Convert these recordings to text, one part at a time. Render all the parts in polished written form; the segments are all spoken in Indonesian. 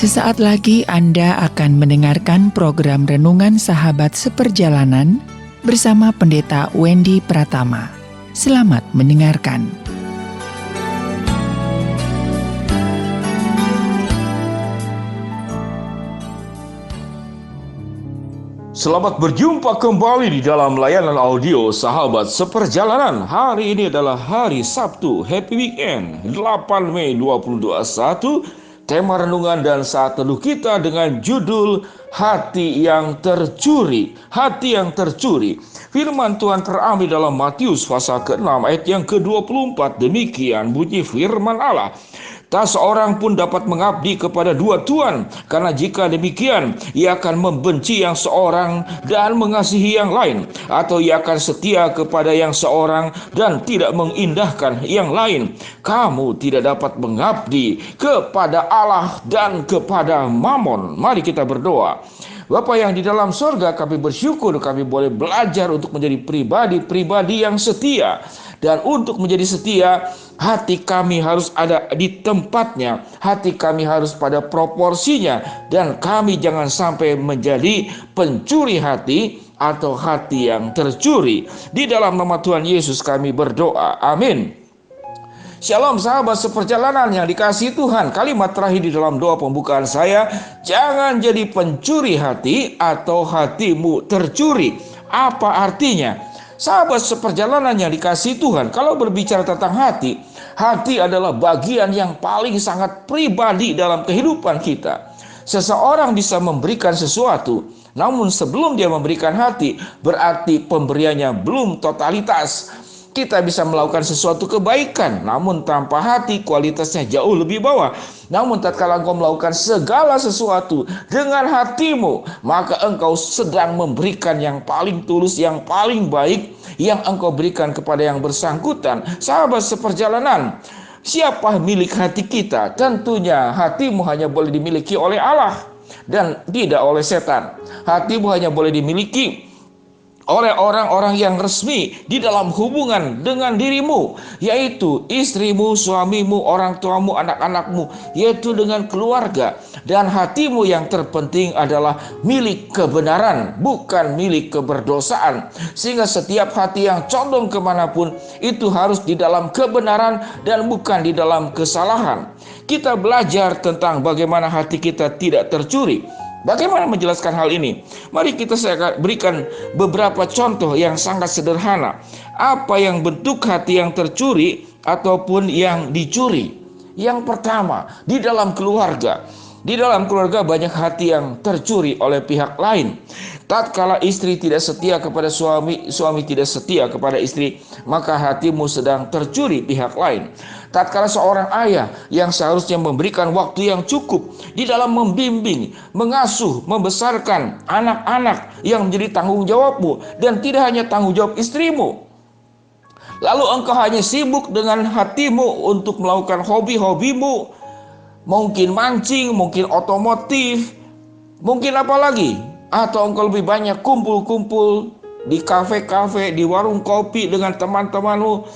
Sesaat lagi Anda akan mendengarkan program Renungan Sahabat Seperjalanan bersama Pendeta Wendy Pratama. Selamat mendengarkan. Selamat berjumpa kembali di dalam layanan audio Sahabat Seperjalanan. Hari ini adalah hari Sabtu, Happy Weekend, 8 Mei 2021. Tema renungan dan saat teduh kita dengan judul Hati yang Tercuri. Hati yang tercuri. Firman Tuhan terambil dalam Matius pasal ke-6 ayat yang ke-24. Demikian bunyi firman Allah. Tak seorang pun dapat mengabdi kepada dua tuan, karena jika demikian ia akan membenci yang seorang dan mengasihi yang lain, atau ia akan setia kepada yang seorang dan tidak mengindahkan yang lain. Kamu tidak dapat mengabdi kepada Allah dan kepada Mamon. Mari kita berdoa. Bapa yang di dalam surga, kami bersyukur kami boleh belajar untuk menjadi pribadi-pribadi yang setia. Dan untuk menjadi setia, hati kami harus ada di tempatnya, hati kami harus pada proporsinya, dan kami jangan sampai menjadi pencuri hati atau hati yang tercuri. Di dalam nama Tuhan Yesus kami berdoa, amin. Shalom sahabat seperjalanan yang dikasihi Tuhan. Kalimat terakhir di dalam doa pembukaan saya, jangan jadi pencuri hati atau hatimu tercuri. Apa artinya? Sahabat seperjalanan yang dikasihi Tuhan, kalau berbicara tentang hati, hati adalah bagian yang paling sangat pribadi dalam kehidupan kita. Seseorang bisa memberikan sesuatu, namun sebelum dia memberikan hati, berarti pemberiannya belum totalitas. Kita bisa melakukan sesuatu kebaikan, namun tanpa hati kualitasnya jauh lebih bawah. Namun tatkala engkau melakukan segala sesuatu dengan hatimu, maka engkau sedang memberikan yang paling tulus, yang paling baik, yang engkau berikan kepada yang bersangkutan. Sahabat seperjalanan, siapa milik hati kita? Tentunya hatimu hanya boleh dimiliki oleh Allah dan tidak oleh setan. Hatimu hanya boleh dimiliki oleh orang-orang yang resmi di dalam hubungan dengan dirimu, yaitu istrimu, suamimu, orang tuamu, anak-anakmu, yaitu dengan keluarga. Dan hatimu yang terpenting adalah milik kebenaran, bukan milik keberdosaan. Sehingga setiap hati yang condong kemanapun, itu harus di dalam kebenaran dan bukan di dalam kesalahan. Kita belajar tentang bagaimana hati kita tidak tercuri. Bagaimana menjelaskan hal ini? Mari saya berikan beberapa contoh yang sangat sederhana. Apa yang bentuk hati yang tercuri ataupun yang dicuri? Yang pertama, di dalam keluarga. Di dalam keluarga banyak hati yang tercuri oleh pihak lain. Tatkala istri tidak setia kepada suami, suami tidak setia kepada istri, maka hatimu sedang tercuri pihak lain. Tatkala seorang ayah yang seharusnya memberikan waktu yang cukup di dalam membimbing, mengasuh, membesarkan anak-anak yang menjadi tanggung jawabmu dan tidak hanya tanggung jawab istrimu, lalu engkau hanya sibuk dengan hatimu untuk melakukan hobi-hobimu, mungkin mancing, mungkin otomotif, mungkin apa lagi, atau engkau lebih banyak kumpul-kumpul di kafe-kafe, di warung kopi dengan teman-temanmu.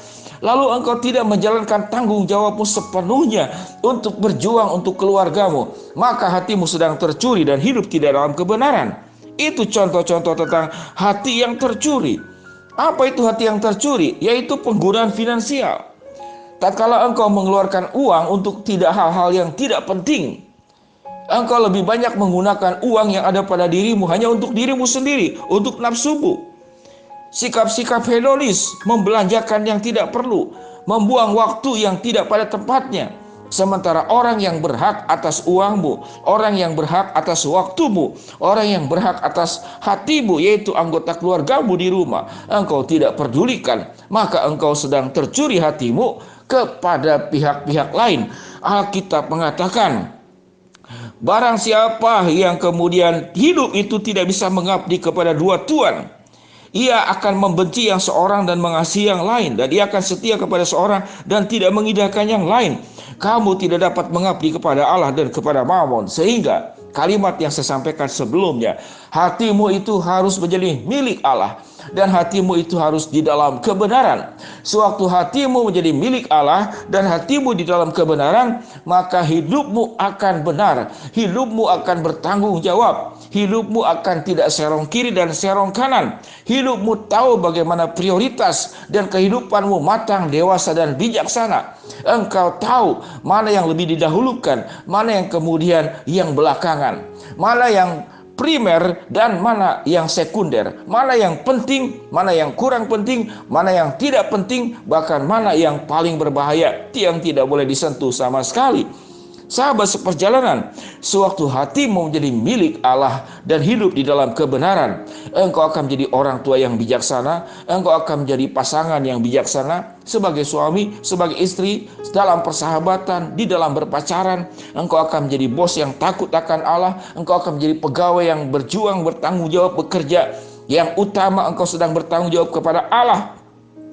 Lalu engkau tidak menjalankan tanggung jawabmu sepenuhnya untuk berjuang untuk keluargamu, maka hatimu sedang tercuri dan hidup tidak dalam kebenaran. Itu contoh-contoh tentang hati yang tercuri. Apa itu hati yang tercuri? Yaitu penggunaan finansial. Tatkala engkau mengeluarkan uang untuk hal-hal yang tidak penting, engkau lebih banyak menggunakan uang yang ada pada dirimu hanya untuk dirimu sendiri, untuk nafsumu. Sikap-sikap hedonis, membelanjakan yang tidak perlu, membuang waktu yang tidak pada tempatnya. Sementara orang yang berhak atas uangmu, orang yang berhak atas waktumu, orang yang berhak atas hatimu, yaitu anggota keluargamu di rumah, engkau tidak pedulikan, maka engkau sedang tercuri hatimu kepada pihak-pihak lain. Alkitab mengatakan, barang siapa yang kemudian hidup itu tidak bisa mengabdi kepada dua tuan, Ia akan membenci yang seorang dan mengasihi yang lain, dan ia akan setia kepada seorang dan tidak mengindahkan yang lain. Kamu tidak dapat mengabdi kepada Allah dan kepada Mammon. Sehingga kalimat yang saya sampaikan sebelumnya, hatimu itu harus menjadi milik Allah, dan hatimu itu harus di dalam kebenaran. Sewaktu hatimu menjadi milik Allah dan hatimu di dalam kebenaran, maka hidupmu akan benar, hidupmu akan bertanggung jawab, hidupmu akan tidak serong kiri dan serong kanan. Hidupmu tahu bagaimana prioritas, dan kehidupanmu matang, dewasa, dan bijaksana. Engkau tahu mana yang lebih didahulukan, mana yang kemudian yang belakangan, mana yang primer dan mana yang sekunder, mana yang penting, mana yang kurang penting, mana yang tidak penting, bahkan mana yang paling berbahaya, yang tidak boleh disentuh sama sekali. Sahabat seperjalanan, sewaktu hatimu menjadi milik Allah dan hidup di dalam kebenaran, engkau akan menjadi orang tua yang bijaksana, engkau akan menjadi pasangan yang bijaksana, sebagai suami, sebagai istri, dalam persahabatan, di dalam berpacaran. Engkau akan menjadi bos yang takut akan Allah, engkau akan menjadi pegawai yang berjuang, bertanggung jawab, bekerja. Yang utama, engkau sedang bertanggung jawab kepada Allah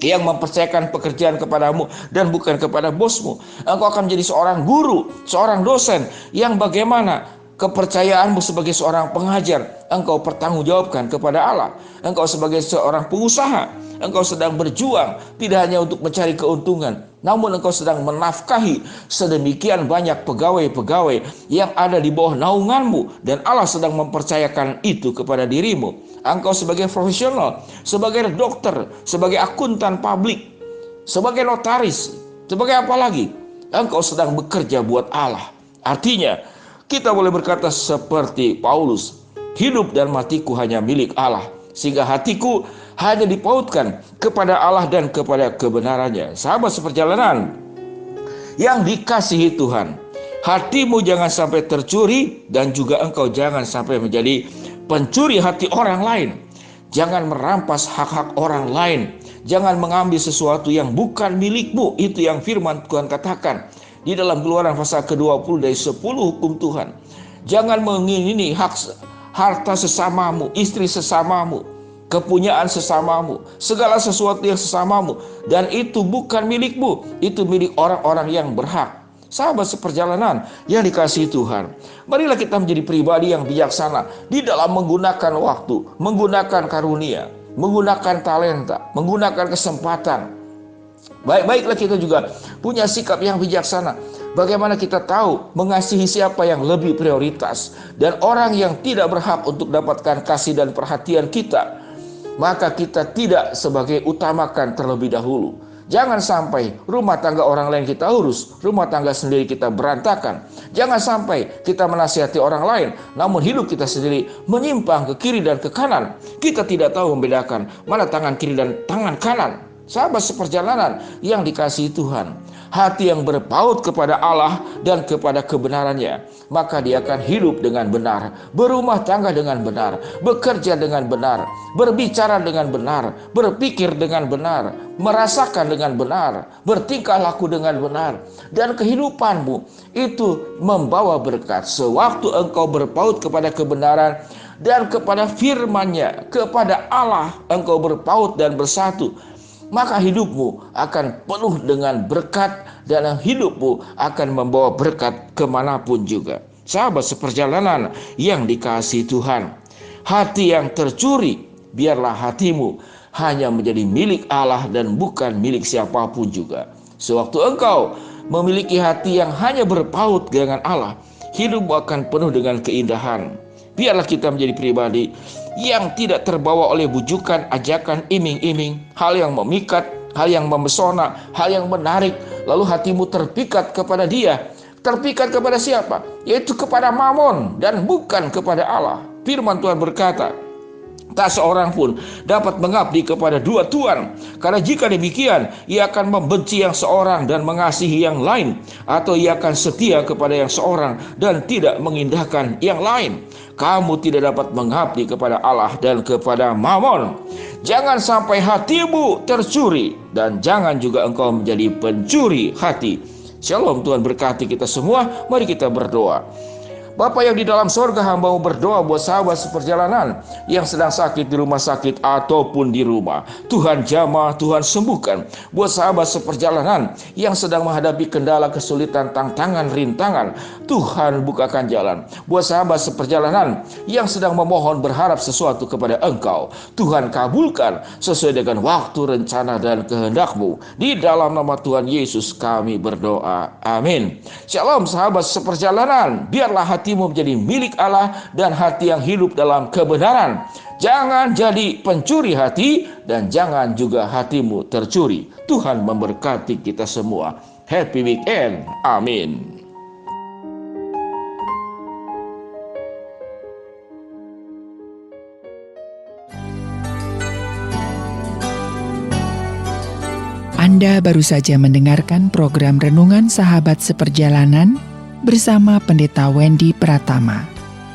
yang mempercayakan pekerjaan kepadamu dan bukan kepada bosmu. Engkau akan menjadi seorang guru, seorang dosen yang bagaimana kepercayaanmu sebagai seorang pengajar engkau pertanggungjawabkan kepada Allah. Engkau sebagai seorang pengusaha, engkau sedang berjuang tidak hanya untuk mencari keuntungan, namun engkau sedang menafkahi sedemikian banyak pegawai-pegawai yang ada di bawah naunganmu, dan Allah sedang mempercayakan itu kepada dirimu. Engkau sebagai profesional, sebagai dokter, sebagai akuntan publik, sebagai notaris, sebagai apa lagi, engkau sedang bekerja buat Allah. Artinya, kita boleh berkata seperti Paulus, hidup dan matiku hanya milik Allah, sehingga hatiku hanya dipautkan kepada Allah dan kepada kebenarannya. Sahabat seperjalanan yang dikasihi Tuhan, hatimu jangan sampai tercuri, dan juga engkau jangan sampai menjadi pencuri hati orang lain. Jangan merampas hak-hak orang lain, jangan mengambil sesuatu yang bukan milikmu. Itu yang firman Tuhan katakan di dalam Keluaran pasal ke-20 dari 10 hukum Tuhan. Jangan mengingini harta sesamamu, istri sesamamu, kepunyaan sesamamu, segala sesuatu yang sesamamu, dan itu bukan milikmu, itu milik orang-orang yang berhak. Sahabat seperjalanan yang dikasihi Tuhan, marilah kita menjadi pribadi yang bijaksana di dalam menggunakan waktu, menggunakan karunia, menggunakan talenta, menggunakan kesempatan. Baik-baiklah kita juga punya sikap yang bijaksana. Bagaimana kita tahu mengasihi siapa yang lebih prioritas, dan orang yang tidak berhak untuk dapatkan kasih dan perhatian kita, maka kita tidak sebagai utamakan terlebih dahulu. Jangan sampai rumah tangga orang lain kita urus, rumah tangga sendiri kita berantakan. Jangan sampai kita menasihati orang lain, namun hidup kita sendiri menyimpang ke kiri dan ke kanan. Kita tidak tahu membedakan mana tangan kiri dan tangan kanan. Sahabat seperjalanan yang dikasihi Tuhan, hati yang berpaut kepada Allah dan kepada kebenarannya, maka dia akan hidup dengan benar, berumah tangga dengan benar, bekerja dengan benar, berbicara dengan benar, berpikir dengan benar, merasakan dengan benar, bertingkah laku dengan benar, dan kehidupanmu itu membawa berkat. Sewaktu engkau berpaut kepada kebenaran dan kepada firman-Nya, kepada Allah engkau berpaut dan bersatu, maka hidupmu akan penuh dengan berkat, dan hidupmu akan membawa berkat kemanapun juga. Sahabat seperjalanan yang dikasihi Tuhan, hati yang tercuri, biarlah hatimu hanya menjadi milik Allah dan bukan milik siapapun juga. Sewaktu engkau memiliki hati yang hanya berpaut dengan Allah, hidupmu akan penuh dengan keindahan. Biarlah kita menjadi pribadi yang tidak terbawa oleh bujukan, ajakan, iming-iming, hal yang memikat, hal yang memesona, hal yang menarik, lalu hatimu terpikat kepada dia. Terpikat kepada siapa? Yaitu kepada Mammon dan bukan kepada Allah. Firman Tuhan berkata, tak seorang pun dapat mengabdi kepada dua tuan, karena jika demikian ia akan membenci yang seorang dan mengasihi yang lain, atau ia akan setia kepada yang seorang dan tidak mengindahkan yang lain. Kamu tidak dapat mengabdi kepada Allah dan kepada Mammon. Jangan sampai hatimu tercuri, dan jangan juga engkau menjadi pencuri hati. Shalom, Tuhan berkati kita semua. Mari kita berdoa. Bapa yang di dalam sorga, hamba-Mu berdoa buat sahabat seperjalanan yang sedang sakit di rumah sakit ataupun di rumah. Tuhan jamah, Tuhan sembuhkan. Buat sahabat seperjalanan yang sedang menghadapi kendala, kesulitan, tantangan, rintangan, Tuhan bukakan jalan. Buat sahabat seperjalanan yang sedang memohon berharap sesuatu kepada Engkau, Tuhan kabulkan sesuai dengan waktu, rencana, dan kehendak-Mu. Di dalam nama Tuhan Yesus kami berdoa. Amin. Shalom sahabat seperjalanan. Biarlah hatimu menjadi milik Allah dan hati yang hidup dalam kebenaran. Jangan jadi pencuri hati dan jangan juga hatimu tercuri. Tuhan memberkati kita semua. Happy weekend. Amin. Anda baru saja mendengarkan program Renungan Sahabat Seperjalanan bersama Pendeta Wendy Pratama.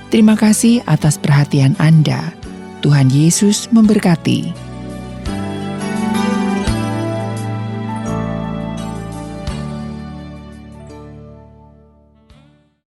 Terima kasih atas perhatian Anda. Tuhan Yesus memberkati.